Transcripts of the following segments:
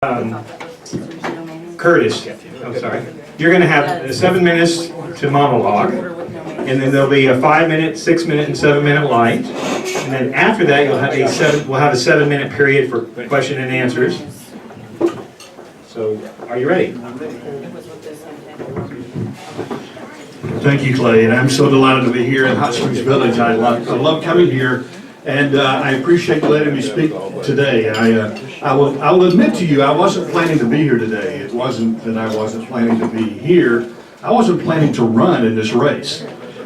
Curtis, I'm sorry. You're going to have 7 minutes to monologue, and then there'll be a 5-minute, 6-minute, and 7-minute light. And then after that, we'll have a 7-minute period for question and answers. So, are you ready? Thank you, Clay, and I'm so delighted to be here in Hot Springs Village. I love coming here, and I appreciate you letting me speak today. I will admit to you, I wasn't planning to be here today. It wasn't that I wasn't planning to be here. I wasn't planning to run in this race,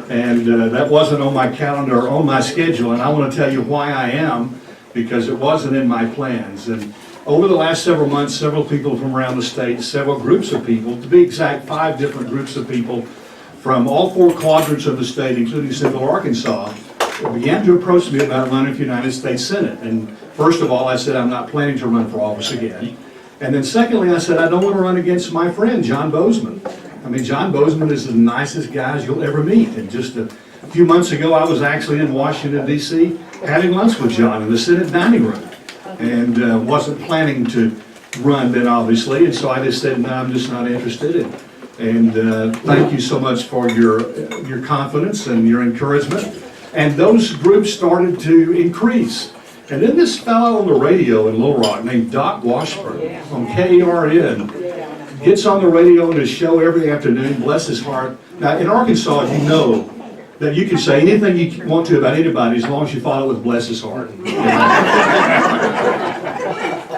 and that wasn't on my calendar or on my schedule, and I want to tell you why I am, because it wasn't in my plans. And over the last several months, several people from around the state, several groups of people, to be exact, 5 different groups of people from all 4 quadrants of the state, including Central Arkansas, began to approach me about running for United States Senate. And first of all, I said I'm not planning to run for office again. And then secondly, I said I don't want to run against my friend, John Bozeman. I mean, John Bozeman is the nicest guy you'll ever meet. And just a few months ago, I was actually in Washington, D.C., having lunch with John in the Senate dining room. And wasn't planning to run then, obviously. And so I just said, no, I'm just not interested. And thank you so much for your confidence and your encouragement. And those groups started to increase. And then this fellow on the radio in Little Rock named Doc Washburn on KARN gets on the radio in his show every afternoon, bless his heart. Now in Arkansas, you know that you can say anything you want to about anybody as long as you follow it with bless his heart.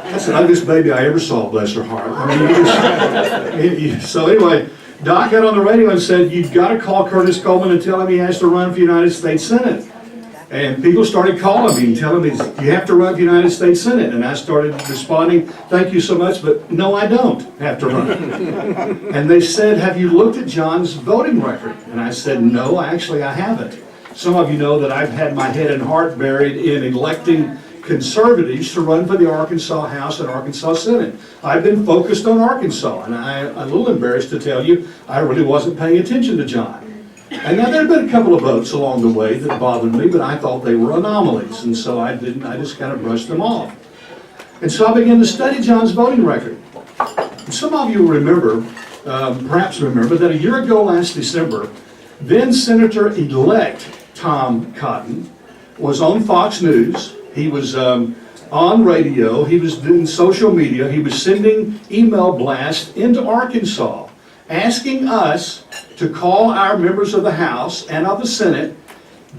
That's the ugliest baby I ever saw, bless her heart. I mean, so anyway, Doc got on the radio and said, you've got to call Curtis Coleman and tell him he has to run for United States Senate. And people started calling me and telling me, you have to run for United States Senate. And I started responding, thank you so much, but no, I don't have to run. And they said, have you looked at John's voting record? And I said, no, actually I haven't. Some of you know that I've had my head and heart buried in electing conservatives to run for the Arkansas House and Arkansas Senate. I've been focused on Arkansas, and I'm a little embarrassed to tell you, I really wasn't paying attention to John. And now there have been a couple of votes along the way that bothered me, but I thought they were anomalies, and so I just kind of brushed them off. And so I began to study John's voting record. And some of you remember, perhaps remember, that a year ago last December, then Senator-elect Tom Cotton was on Fox News. He was on radio, he was doing social media, he was sending email blasts into Arkansas, asking us to call our members of the House and of the Senate,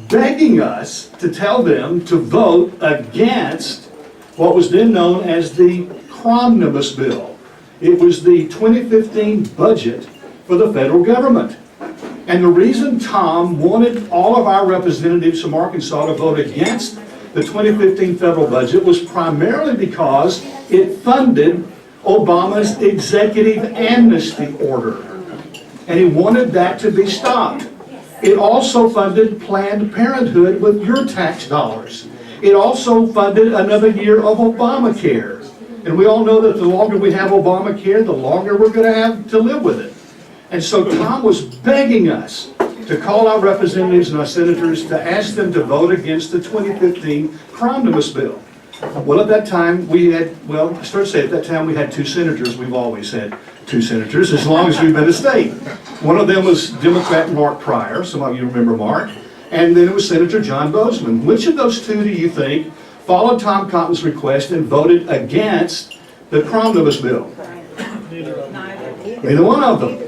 begging us to tell them to vote against what was then known as the Omnibus Bill. It was the 2015 budget for the federal government. And the reason Tom wanted all of our representatives from Arkansas to vote against the 2015 federal budget was primarily because it funded Obama's executive amnesty order. And he wanted that to be stopped. It also funded Planned Parenthood with your tax dollars. It also funded another year of Obamacare. And we all know that the longer we have Obamacare, the longer we're going to have to live with it. And so Tom was begging us to call our representatives and our senators to ask them to vote against the 2015 Omnibus Bill. Well, at that time, I started to say at that time we had 2 senators. We've always had 2 senators as long as we've been a state. One of them was Democrat Mark Pryor, some of you remember Mark, and then it was Senator John Bozeman. Which of those 2 do you think followed Tom Cotton's request and voted against the Omnibus Bill? Neither one of them.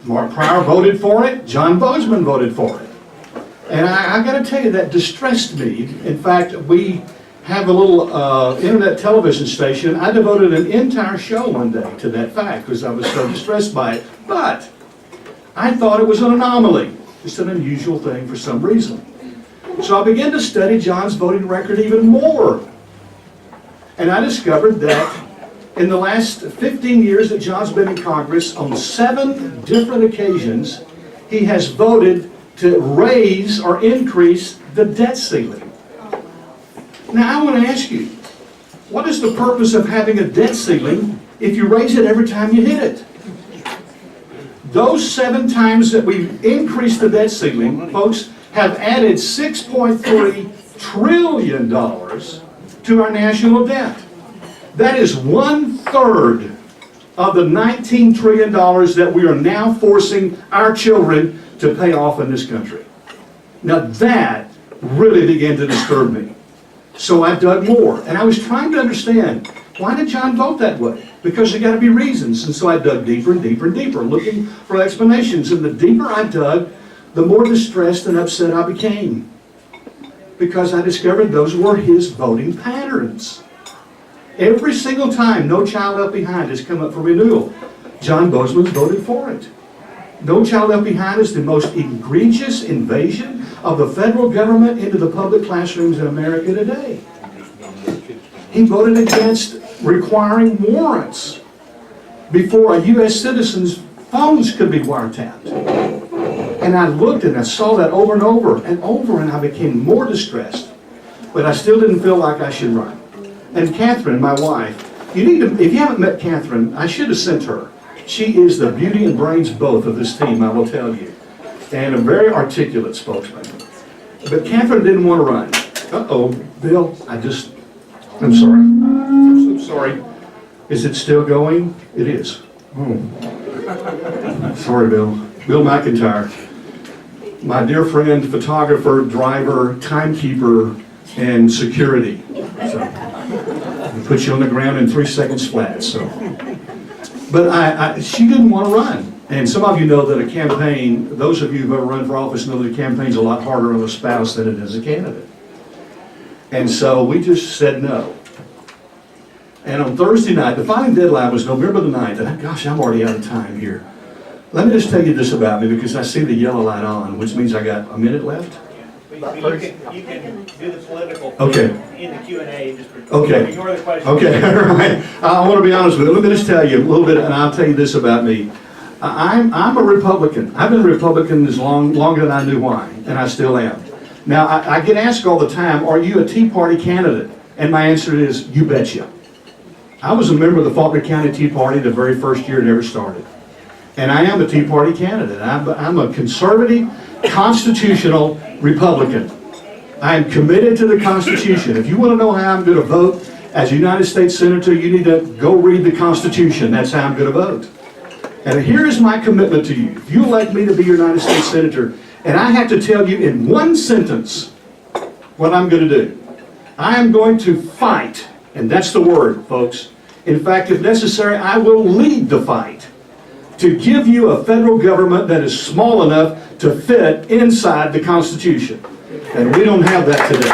Mark Pryor voted for it, John Bozeman voted for it. And I got to tell you, that distressed me. In fact, we have a little internet television station. I devoted an entire show one day to that fact because I was so distressed by it. But I thought it was an anomaly, just an unusual thing for some reason. So I began to study John's voting record even more. And I discovered that in the last 15 years that John's been in Congress, on 7 different occasions, he has voted to raise or increase the debt ceiling. Now I want to ask you, what is the purpose of having a debt ceiling if you raise it every time you hit it? Those 7 times that we've increased the debt ceiling, folks, have added $6.3 trillion to our national debt. That is 1/3 of the $19 trillion that we are now forcing our children to pay off in this country. Now that really began to disturb me. So I dug more, and I was trying to understand, why did John vote that way? Because there got to be reasons. And so I dug deeper and deeper and deeper, looking for explanations. And the deeper I dug, the more distressed and upset I became. Because I discovered those were his voting patterns. Every single time No Child Left Behind has come up for renewal, John Bozeman voted for it. No Child Left Behind is the most egregious invasion of the federal government into the public classrooms in America today. He voted against requiring warrants before a U.S. citizen's phones could be wiretapped. And I looked and I saw that over and over and over, and I became more distressed. But I still didn't feel like I should run. And Catherine, my wife, you need to, if you haven't met Catherine, I should have sent her. She is the beauty and brains both of this team, I will tell you. And a very articulate spokesman. But Catherine didn't want to run. Uh-oh, Bill, I'm sorry. I'm so sorry. Is it still going? It is. Oh. Sorry, Bill. Bill McIntyre. My dear friend, photographer, driver, timekeeper, and security. So, we put you on the ground in 3 seconds flat. So, but she didn't want to run. And some of you know that a campaign, those of you who've ever run for office know that a campaign's a lot harder on a spouse than it is a candidate. And so we just said no. And on Thursday night, the filing deadline was November the 9th. And gosh, I'm already out of time here. Let me just tell you this about me, because I see the yellow light on, which means I got a minute left. You can do the political okay. In the Q&A. Just okay. Ignore the question. Okay, all right. I want to be honest with you. Let me just tell you a little bit, and I'll tell you this about me. I'm a Republican. I've been a Republican as longer than I knew why, and I still am. Now, I get asked all the time, are you a Tea Party candidate? And my answer is, you betcha. I was a member of the Faulkner County Tea Party the very first year it ever started. And I am a Tea Party candidate. I'm a conservative, constitutional Republican. I am committed to the Constitution. If you want to know how I'm going to vote as a United States Senator, you need to go read the Constitution. That's how I'm going to vote. And here is my commitment to you. If you elect me to be your United States Senator, and I have to tell you in one sentence what I'm going to do, I am going to fight, and that's the word, folks. In fact, if necessary, I will lead the fight to give you a federal government that is small enough to fit inside the Constitution. And we don't have that today.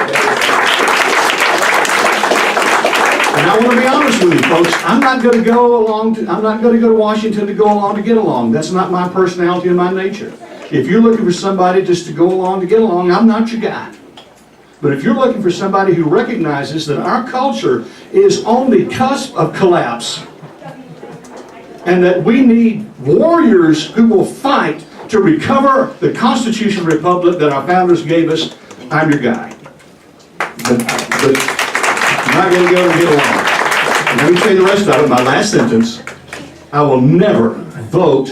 And I want to be honest with you, folks. I'm not going to go to Washington to go along to get along. That's not my personality and my nature. If you're looking for somebody just to go along to get along, I'm not your guy. But if you're looking for somebody who recognizes that our culture is on the cusp of collapse, and that we need warriors who will fight to recover the constitutional republic that our founders gave us, I'm your guy. But I'm not going to go and get along. And let me tell you the rest of it, my last sentence. I will never vote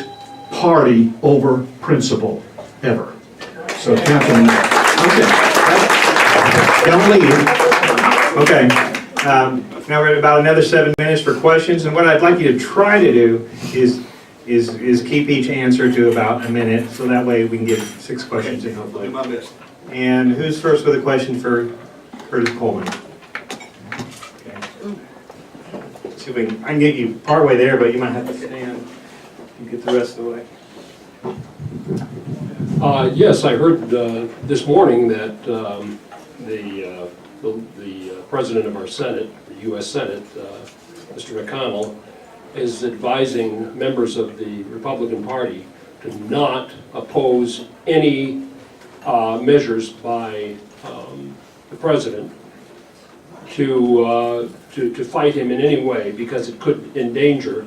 party over principle, ever. So count on that. Okay. Don't leave. Okay. Now we're at about another 7 minutes for questions, and what I'd like you to try to do is keep each answer to about a minute, so that way we can get 6 questions in hopefully. I'll do my best. And who's first with a question for Curtis Coleman? Okay. Let's see if I can get you partway there, but you might have to stand and get the rest of the way. Yes, I heard this morning that the President of our Senate, the U.S. Senate, Mr. McConnell, is advising members of the Republican Party to not oppose any measures by the President to fight him in any way, because it could endanger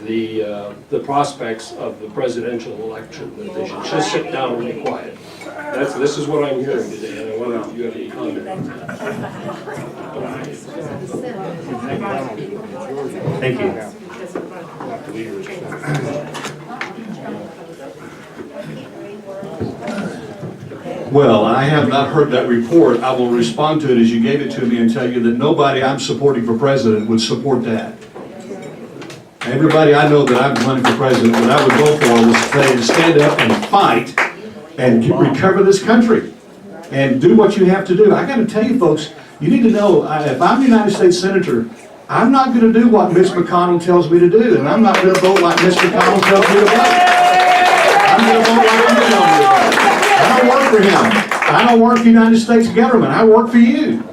the prospects of the presidential election, that they should just sit down and be quiet. This is what I'm hearing today, and I wonder if you have any comment on that. Thank you. Well, I have not heard that report. I will respond to it as you gave it to me and tell you that nobody I'm supporting for president would support that. Everybody I know that I'm running for president, that I would go for will stand up and fight and recover this country and do what you have to do. I got to tell you folks, you need to know, if I'm a United States Senator, I'm not going to do what Mitch McConnell tells me to do, and I'm not going to vote like Mitch McConnell tells me to vote. I'm going to vote like I'm telling me to vote. I don't work for him. I don't work for the United States government. I work for you.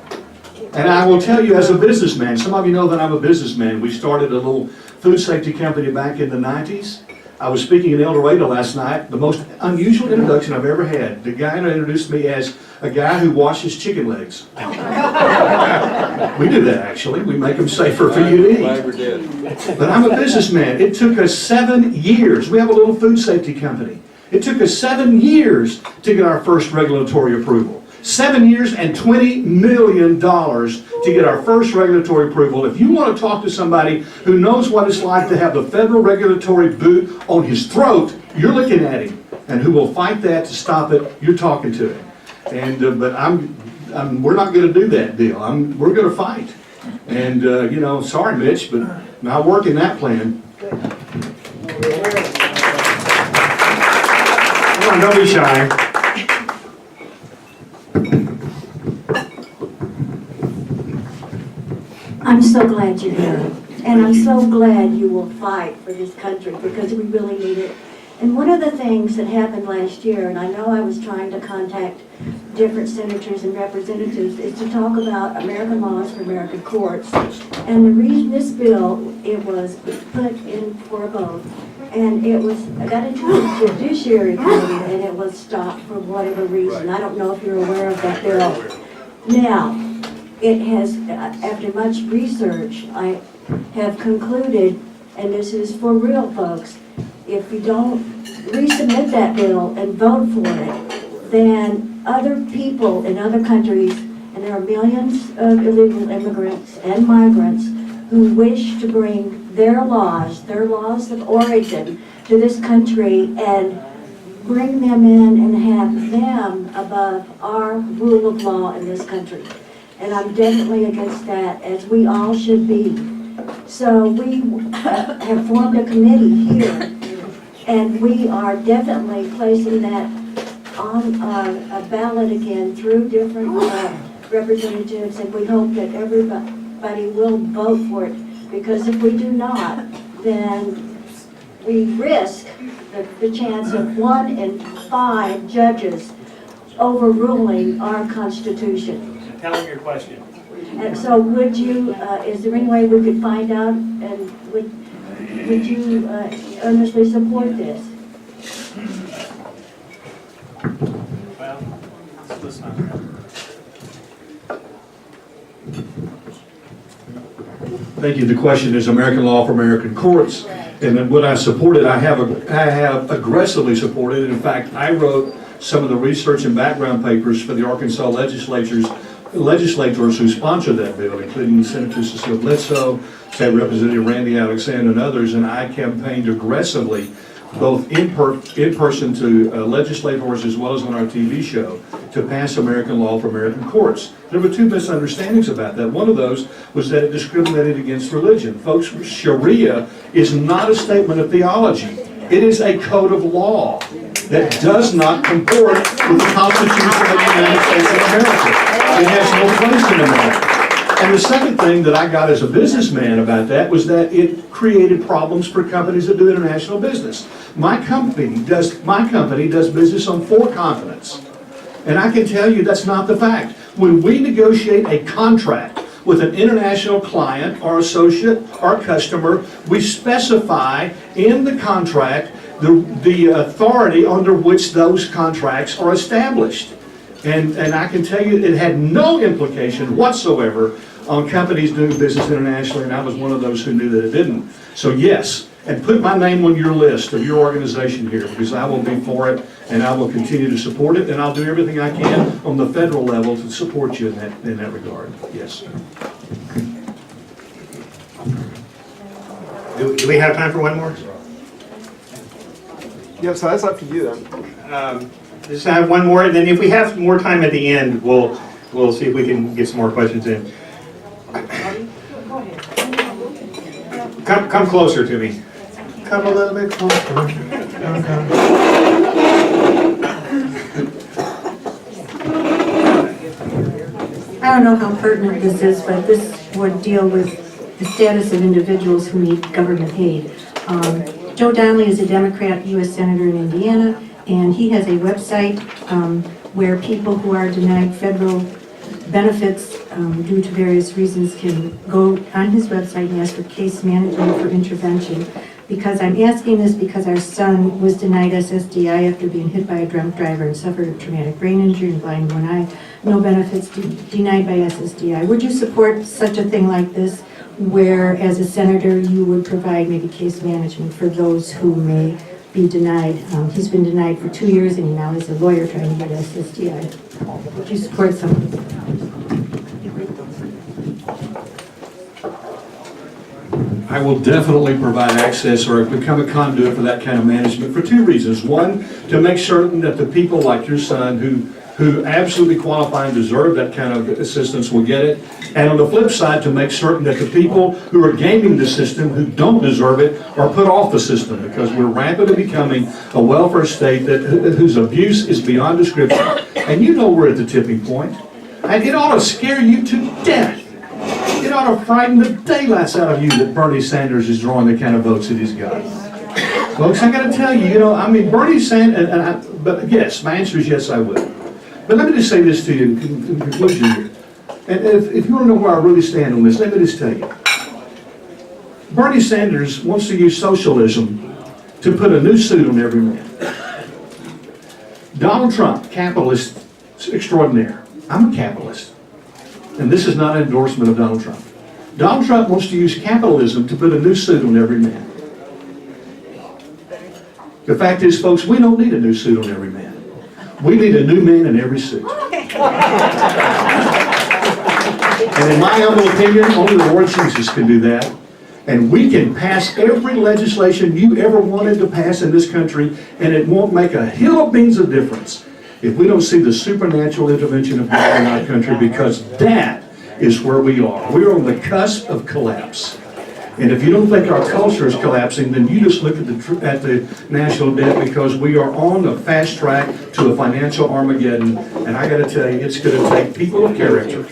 And I will tell you, as a businessman, some of you know that I'm a businessman. We started a little food safety company back in the 90s. I was speaking in El Dorado last night, the most unusual introduction I've ever had. The guy introduced me as a guy who washes chicken legs. We do that, actually. We make them safer for you to eat. But I'm a businessman. It took us 7 years. We have a little food safety company. It took us 7 years to get our first regulatory approval. 7 years and $20 million to get our first regulatory approval. If you want to talk to somebody who knows what it's like to have the federal regulatory boot on his throat, you're looking at him. And who will fight that to stop it, you're talking to him. And but we're not going to do that deal. We're going to fight. And you know, sorry, Mitch, but not working that plan. Come on, don't be shy. I'm so glad you're here, and I'm so glad you will fight for this country because we really need it. And one of the things that happened last year, and I know I was trying to contact different senators and representatives, is to talk about American laws for American courts. And the reason this bill, it was put in for a vote, and it got into the Judiciary Committee, and it was stopped for whatever reason. I don't know if you're aware of that bill. Now, it has, after much research, I have concluded, and this is for real folks, if you don't resubmit that bill and vote for it, then other people in other countries, and there are millions of illegal immigrants and migrants who wish to bring their laws of origin to this country and bring them in and have them above our rule of law in this country. And I'm definitely against that, as we all should be. So we have formed a committee here, and we are definitely placing that on a ballot again through different representatives, and we hope that everybody will vote for it, because if we do not, then we risk the chance of 1 in 5 judges overruling our Constitution. Tell him your question. And so would you, is there any way we could find out, and would you earnestly support this? Well, let's not. Thank you. The question is American law for American courts. And then when I supported, I have aggressively supported. In fact, I wrote some of the research and background papers for the Arkansas legislators who sponsored that bill, including Senator Cecile Bledsoe, State Representative Randy Alexander, and others. And I campaigned aggressively, both in person to legislators as well as on our TV show, to pass American law for American courts. There were 2 misunderstandings about that. One of those was that it discriminated against religion. Folks, Sharia is not a statement of theology. It is a code of law that does not comport with the Constitution of the United States of America. It has no place in America. And the second thing that I got as a businessman about that was that it created problems for companies that do international business. My company does business on 4 continents. And I can tell you that's not the fact. When we negotiate a contract with an international client or associate or customer, we specify in the contract the authority under which those contracts are established. And I can tell you it had no implication whatsoever on companies doing business internationally, and I was one of those who knew that it didn't. So yes, and put my name on your list of your organization here, because I will be for it, and I will continue to support it, and I'll do everything I can on the federal level to support you in that regard. Yes. Do we have time for one more? Yeah, so that's up to you then. just have one more, and then if we have more time at the end, we'll see if we can get some more questions in. Come closer to me. Come a little bit closer. Come. I don't know how pertinent this is, but this would deal with the status of individuals who need government aid. Joe Donnelly is a Democrat U.S. Senator in Indiana, and he has a website where people who are denied federal benefits due to various reasons can go on his website and ask for case management for intervention. Because I'm asking this because our son was denied SSDI after being hit by a drunk driver and suffered a traumatic brain injury and blind in one eye. No benefits denied by SSDI. Would you support such a thing like this, where as a senator you would provide maybe case management for those who may be denied? He's been denied for 2 years and he now is a lawyer trying to get SSDI. Would you support something? I will definitely provide access or become a conduit for that kind of management for 2 reasons. One, to make certain that the people like your son who absolutely qualify and deserve that kind of assistance will get it. And on the flip side, to make certain that the people who are gaming the system, who don't deserve it, are put off the system, because we're rapidly becoming a welfare state whose abuse is beyond description. And you know we're at the tipping point. And it ought to scare you to death. It ought to frighten the daylights out of you that Bernie Sanders is drawing the kind of votes that he's got. Folks, I got to tell you, Bernie Sanders, but yes, my answer is yes, I will. But let me just say this to you in conclusion here. And if you want to know where I really stand on this, let me just tell you. Bernie Sanders wants to use socialism to put a new suit on every man. Donald Trump, capitalist extraordinaire. I'm a capitalist. And this is not an endorsement of Donald Trump. Donald Trump wants to use capitalism to put a new suit on every man. The fact is, folks, we don't need a new suit on every man. We need a new man in every suit. And in my humble opinion, only the Lord Jesus can do that. And we can pass every legislation you ever wanted to pass in this country, and it won't make a hill of beans of difference if we don't see the supernatural intervention of God in our country, because that is where we are. We're on the cusp of collapse. And if you don't think our culture is collapsing, then you just look at the national debt, because we are on a fast track to a financial Armageddon. And I got to tell you, it's going to take people of character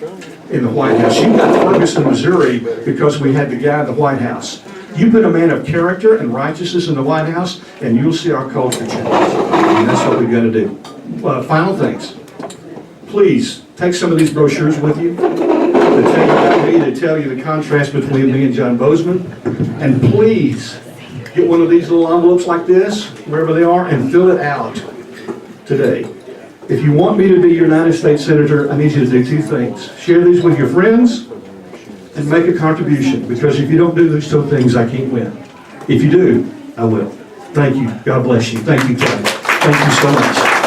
in the White House. You got Ferguson, Missouri, because we had the guy in the White House. You put a man of character and righteousness in the White House, and you'll see our culture change. And that's what we've got to do. Final things. Please take some of these brochures with you to tell you about me, to tell you the contrast between me and John Bozeman. And please get one of these little envelopes like this, wherever they are, and fill it out today. If you want me to be your United States Senator, I need you to do 2 things. Share these with your friends and make a contribution, because if you don't do these 2 things, I can't win. If you do, I will. Thank you. God bless you. Thank you, Kevin. Thank you so much.